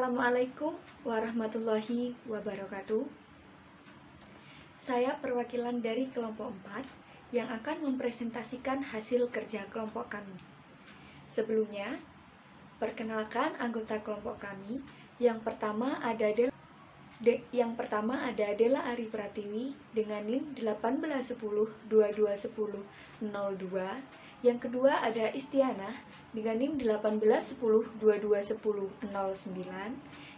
Assalamualaikum warahmatullahi wabarakatuh. Saya perwakilan dari kelompok 4 yang akan mempresentasikan hasil kerja kelompok kami. Sebelumnya, perkenalkan anggota kelompok kami. Yang pertama ada Dela Ari Pratiwi dengan NIM 1810221002. Yang kedua ada Istiana dengan NIM 1810221009.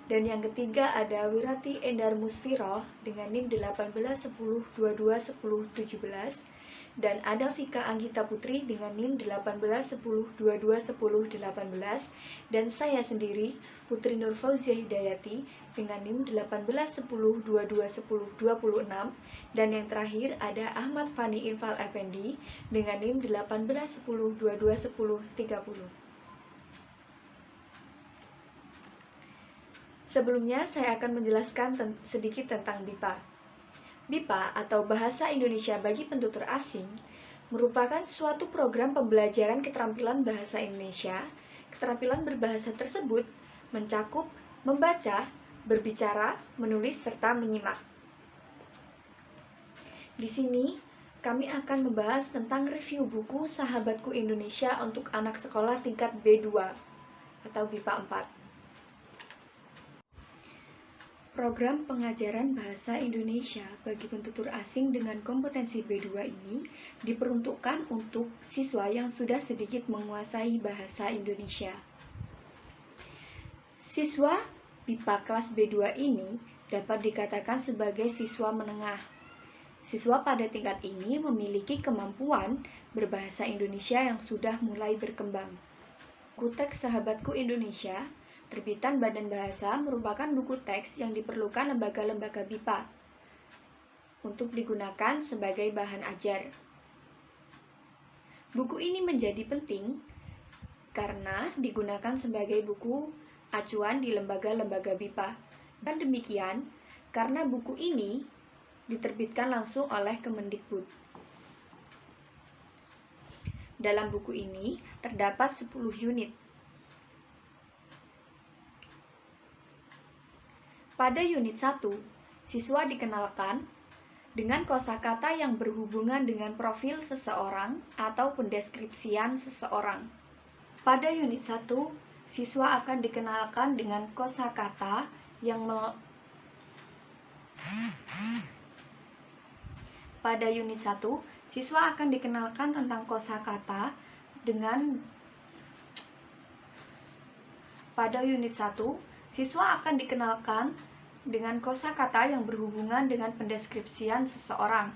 Dan yang ketiga ada Wirati Endar Musfiroh dengan NIM 1810221017. Dan ada Vika Anggita Putri dengan NIM 1810221018. Dan saya sendiri, Putri Nur Fauzia Hidayati dengan NIM 1810221026. Dan yang terakhir ada Ahmad Fani Infal Effendi dengan NIM 1810221030. Sebelumnya saya akan menjelaskan sedikit tentang BIPA. BIPA atau Bahasa Indonesia bagi Penutur Asing merupakan suatu program pembelajaran keterampilan bahasa Indonesia. Keterampilan berbahasa tersebut mencakup membaca, berbicara, menulis, serta menyimak. Di sini kami akan membahas tentang review buku Sahabatku Indonesia untuk anak sekolah tingkat B2 atau BIPA 4. Program pengajaran bahasa Indonesia bagi penutur asing dengan kompetensi B2 ini diperuntukkan untuk siswa yang sudah sedikit menguasai bahasa Indonesia. Siswa BIPA kelas B2 ini dapat dikatakan sebagai siswa menengah. Siswa pada tingkat ini memiliki kemampuan berbahasa Indonesia yang sudah mulai berkembang. Buku teks Sahabatku Indonesia terbitan Badan Bahasa merupakan buku teks yang diperlukan lembaga-lembaga BIPA untuk digunakan sebagai bahan ajar. Buku ini menjadi penting karena digunakan sebagai buku acuan di lembaga-lembaga BIPA. Dan demikian, karena buku ini diterbitkan langsung oleh Kemendikbud. Dalam buku ini terdapat 10 unit. Pada unit 1, siswa dikenalkan dengan kosakata yang berhubungan dengan profil seseorang atau pendeskripsian seseorang. Pada unit 1, siswa akan dikenalkan dengan kosakata yang Pada unit 1, siswa akan dikenalkan tentang kosakata dengan Pada unit 1, siswa akan dikenalkan dengan kosakata yang berhubungan dengan pendeskripsian seseorang,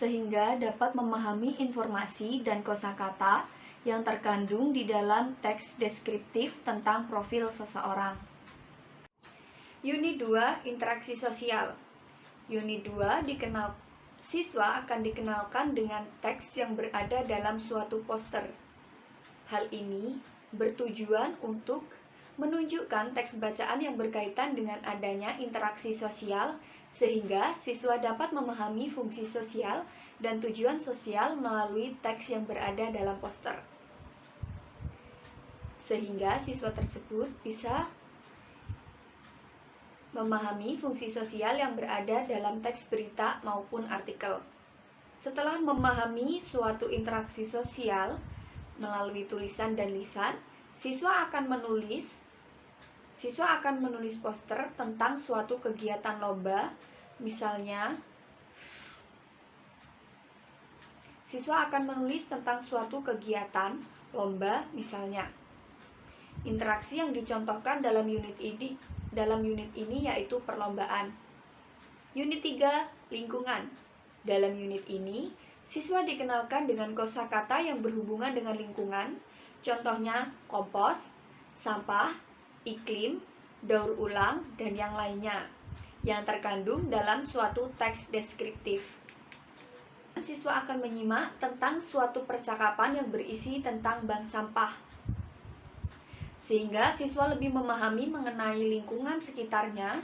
sehingga dapat memahami informasi dan kosakata yang terkandung di dalam teks deskriptif tentang profil seseorang. Unit 2, interaksi sosial. Unit 2 siswa akan dikenalkan dengan teks yang berada dalam suatu poster. Hal ini bertujuan untuk menunjukkan teks bacaan yang berkaitan dengan adanya interaksi sosial, sehingga siswa dapat memahami fungsi sosial dan tujuan sosial melalui teks yang berada dalam poster. Sehingga siswa tersebut bisa memahami fungsi sosial yang berada dalam teks berita maupun artikel. Setelah memahami suatu interaksi sosial melalui tulisan dan lisan, siswa akan menulis poster tentang suatu kegiatan lomba. Misalnya, siswa akan menulis tentang suatu kegiatan lomba, misalnya. Interaksi yang dicontohkan dalam unit ini yaitu perlombaan. Unit 3, lingkungan. Dalam unit ini, siswa dikenalkan dengan kosakata yang berhubungan dengan lingkungan, contohnya kompos, sampah, iklim, daur ulang, dan yang lainnya, yang terkandung dalam suatu teks deskriptif. Siswa akan menyimak tentang suatu percakapan yang berisi tentang bank sampah, sehingga siswa lebih memahami mengenai lingkungan sekitarnya.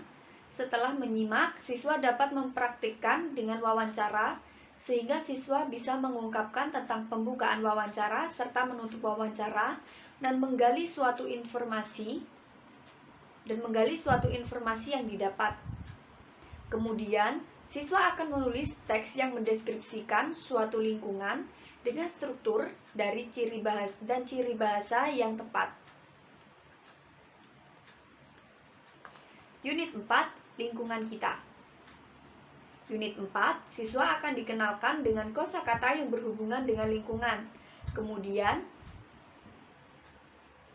Setelah menyimak, siswa dapat mempraktikkan dengan wawancara, sehingga siswa bisa mengungkapkan tentang pembukaan wawancara serta menutup wawancara dan menggali suatu informasi dan menggali suatu informasi yang didapat. Kemudian, siswa akan menulis teks yang mendeskripsikan suatu lingkungan dengan struktur dari ciri bahasa yang tepat. Unit 4, lingkungan kita. Unit 4, siswa akan dikenalkan dengan kosakata yang berhubungan dengan lingkungan.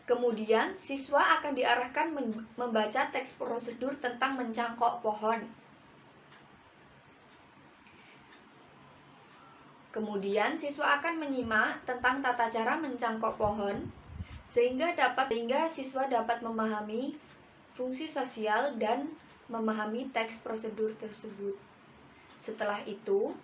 Kemudian siswa akan diarahkan membaca teks prosedur tentang mencangkok pohon. Kemudian siswa akan menyimak tentang tata cara mencangkok pohon sehingga siswa dapat memahami fungsi sosial dan memahami teks prosedur tersebut. Setelah itu,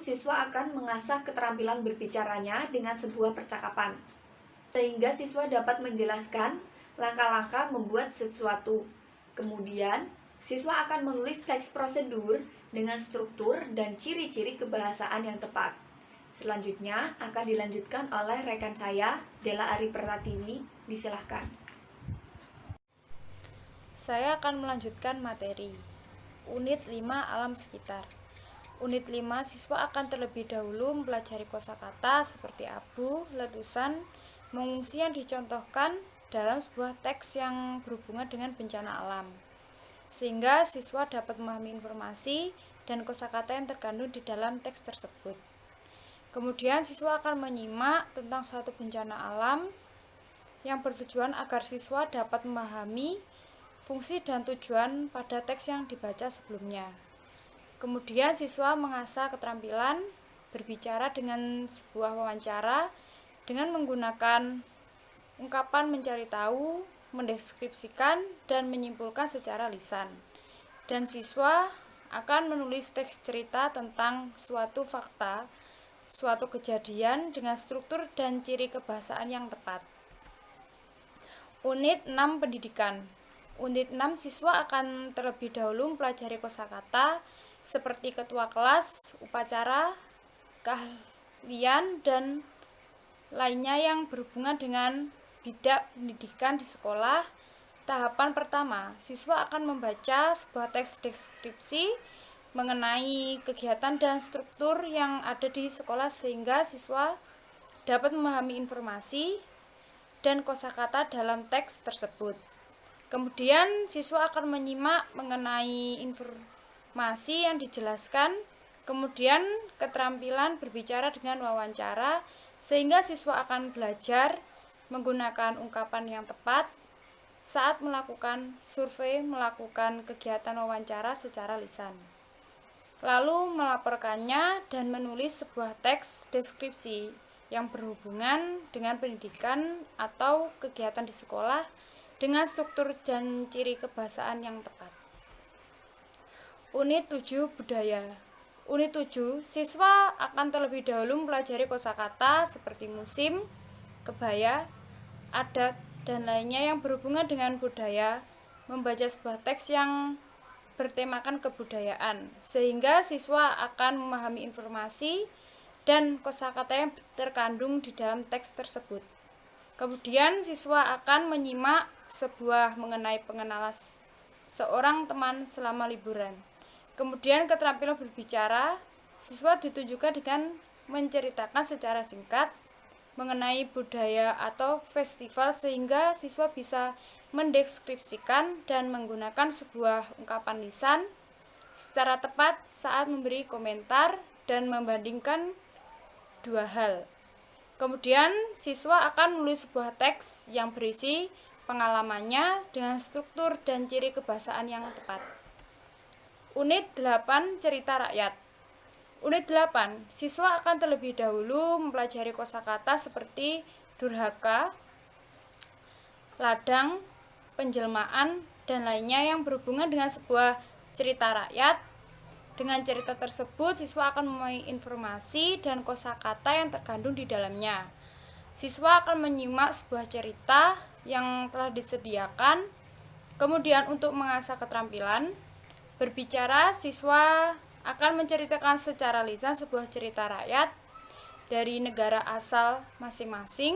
siswa akan mengasah keterampilan berbicaranya dengan sebuah percakapan, sehingga siswa dapat menjelaskan langkah-langkah membuat sesuatu. Kemudian, siswa akan menulis teks prosedur dengan struktur dan ciri-ciri kebahasaan yang tepat. Selanjutnya akan dilanjutkan oleh rekan saya, Della Ari Pertatiwi. Disilahkan. Saya akan melanjutkan materi Unit 5 Alam Sekitar. Unit 5 siswa akan terlebih dahulu mempelajari kosakata seperti abu, letusan, mengungsi yang dicontohkan dalam sebuah teks yang berhubungan dengan bencana alam, sehingga siswa dapat memahami informasi dan kosakata yang terkandung di dalam teks tersebut. Kemudian siswa akan menyimak tentang suatu bencana alam yang bertujuan agar siswa dapat memahami fungsi dan tujuan pada teks yang dibaca sebelumnya. Kemudian siswa mengasah keterampilan berbicara dengan sebuah wawancara dengan menggunakan ungkapan mencari tahu, mendeskripsikan, dan menyimpulkan secara lisan. Dan siswa akan menulis teks cerita tentang suatu fakta, suatu kejadian dengan struktur dan ciri kebahasaan yang tepat. Unit 6 Pendidikan. Unit 6 siswa akan terlebih dahulu mempelajari kosakata seperti ketua kelas, upacara, keahlian, dan lainnya yang berhubungan dengan bidang pendidikan di sekolah. Tahapan pertama, siswa akan membaca sebuah teks deskripsi mengenai kegiatan dan struktur yang ada di sekolah sehingga siswa dapat memahami informasi dan kosakata dalam teks tersebut. Kemudian siswa akan menyimak mengenai informasi yang dijelaskan, kemudian keterampilan berbicara dengan wawancara sehingga siswa akan belajar menggunakan ungkapan yang tepat saat melakukan survei, melakukan kegiatan wawancara secara lisan, lalu melaporkannya dan menulis sebuah teks deskripsi yang berhubungan dengan pendidikan atau kegiatan di sekolah dengan struktur dan ciri kebahasaan yang tepat. Unit 7 Budaya. Unit 7 siswa akan terlebih dahulu mempelajari kosakata seperti musim, kebaya, adat, dan lainnya yang berhubungan dengan budaya, membaca sebuah teks yang bertemakan kebudayaan, sehingga siswa akan memahami informasi dan kosakata yang terkandung di dalam teks tersebut. Kemudian siswa akan menyimak sebuah mengenai pengenalan seorang teman selama liburan. Kemudian keterampilan berbicara, siswa ditunjukkan dengan menceritakan secara singkat mengenai budaya atau festival sehingga siswa bisa mendeskripsikan dan menggunakan sebuah ungkapan lisan secara tepat saat memberi komentar dan membandingkan dua hal. Kemudian siswa akan menulis sebuah teks yang berisi pengalamannya dengan struktur dan ciri kebahasaan yang tepat. Unit 8 Cerita Rakyat. Unit 8 siswa akan terlebih dahulu mempelajari kosakata seperti durhaka, ladang, penjelmaan, dan lainnya yang berhubungan dengan sebuah cerita rakyat. Dengan cerita tersebut, siswa akan memahami informasi dan kosakata yang terkandung di dalamnya. Siswa akan menyimak sebuah cerita yang telah disediakan. Kemudian untuk mengasah keterampilan berbicara, siswa akan menceritakan secara lisan sebuah cerita rakyat dari negara asal masing-masing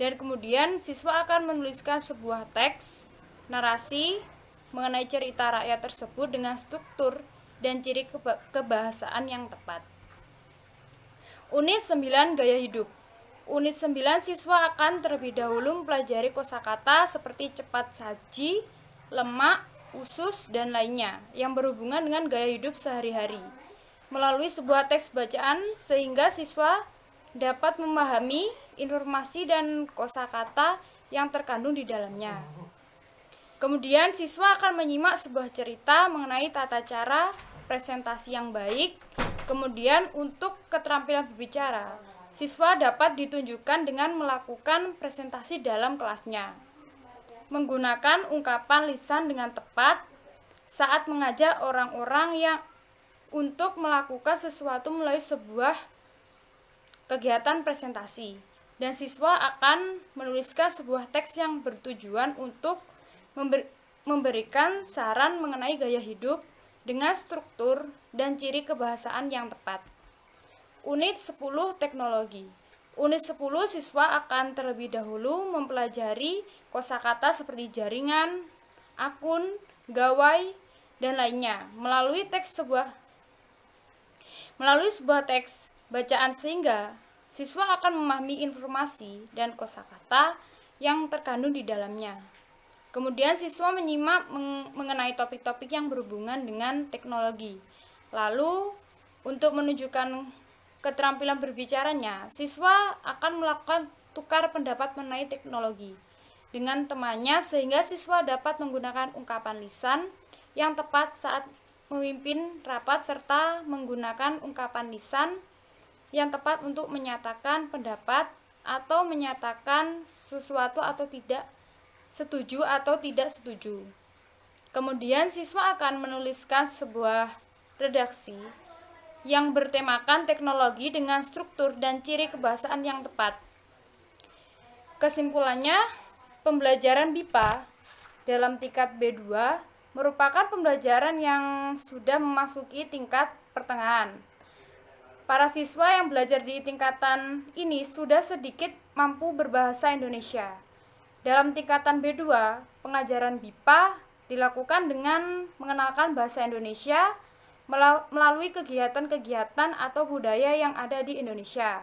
Dan kemudian siswa akan menuliskan sebuah teks narasi mengenai cerita rakyat tersebut dengan struktur dan ciri kebahasaan yang tepat. Unit 9 Gaya Hidup. Unit 9 siswa akan terlebih dahulu mempelajari kosakata seperti cepat saji, lemak, usus, dan lainnya yang berhubungan dengan gaya hidup sehari-hari melalui sebuah teks bacaan sehingga siswa dapat memahami informasi dan kosakata yang terkandung di dalamnya. Kemudian siswa akan menyimak sebuah cerita mengenai tata cara presentasi yang baik. Kemudian untuk keterampilan berbicara, siswa dapat ditunjukkan dengan melakukan presentasi dalam kelasnya, menggunakan ungkapan lisan dengan tepat saat mengajak orang-orang yang untuk melakukan sesuatu melalui sebuah kegiatan presentasi, dan siswa akan menuliskan sebuah teks yang bertujuan untuk memberikan saran mengenai gaya hidup dengan struktur dan ciri kebahasaan yang tepat. Unit 10 Teknologi. Unit 10 siswa akan terlebih dahulu mempelajari kosakata seperti jaringan, akun, gawai, dan lainnya melalui sebuah teks bacaan sehingga siswa akan memahami informasi dan kosakata yang terkandung di dalamnya. Kemudian siswa menyimak mengenai topik-topik yang berhubungan dengan teknologi. Lalu untuk menunjukkan keterampilan berbicaranya, siswa akan melakukan tukar pendapat mengenai teknologi dengan temannya sehingga siswa dapat menggunakan ungkapan lisan yang tepat saat memimpin rapat serta menggunakan ungkapan lisan yang tepat untuk menyatakan pendapat atau menyatakan sesuatu atau tidak setuju atau tidak setuju. Kemudian siswa akan menuliskan sebuah redaksi yang bertemakan teknologi dengan struktur dan ciri kebahasaan yang tepat. Kesimpulannya, pembelajaran BIPA dalam tingkat B2 merupakan pembelajaran yang sudah memasuki tingkat pertengahan. Para siswa yang belajar di tingkatan ini sudah sedikit mampu berbahasa Indonesia. Dalam tingkatan B2, pengajaran BIPA dilakukan dengan mengenalkan bahasa Indonesia melalui kegiatan-kegiatan atau budaya yang ada di Indonesia.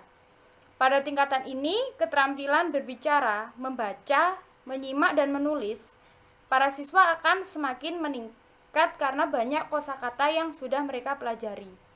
Pada tingkatan ini, keterampilan berbicara, membaca, menyimak, dan menulis para siswa akan semakin meningkat karena banyak kosakata yang sudah mereka pelajari.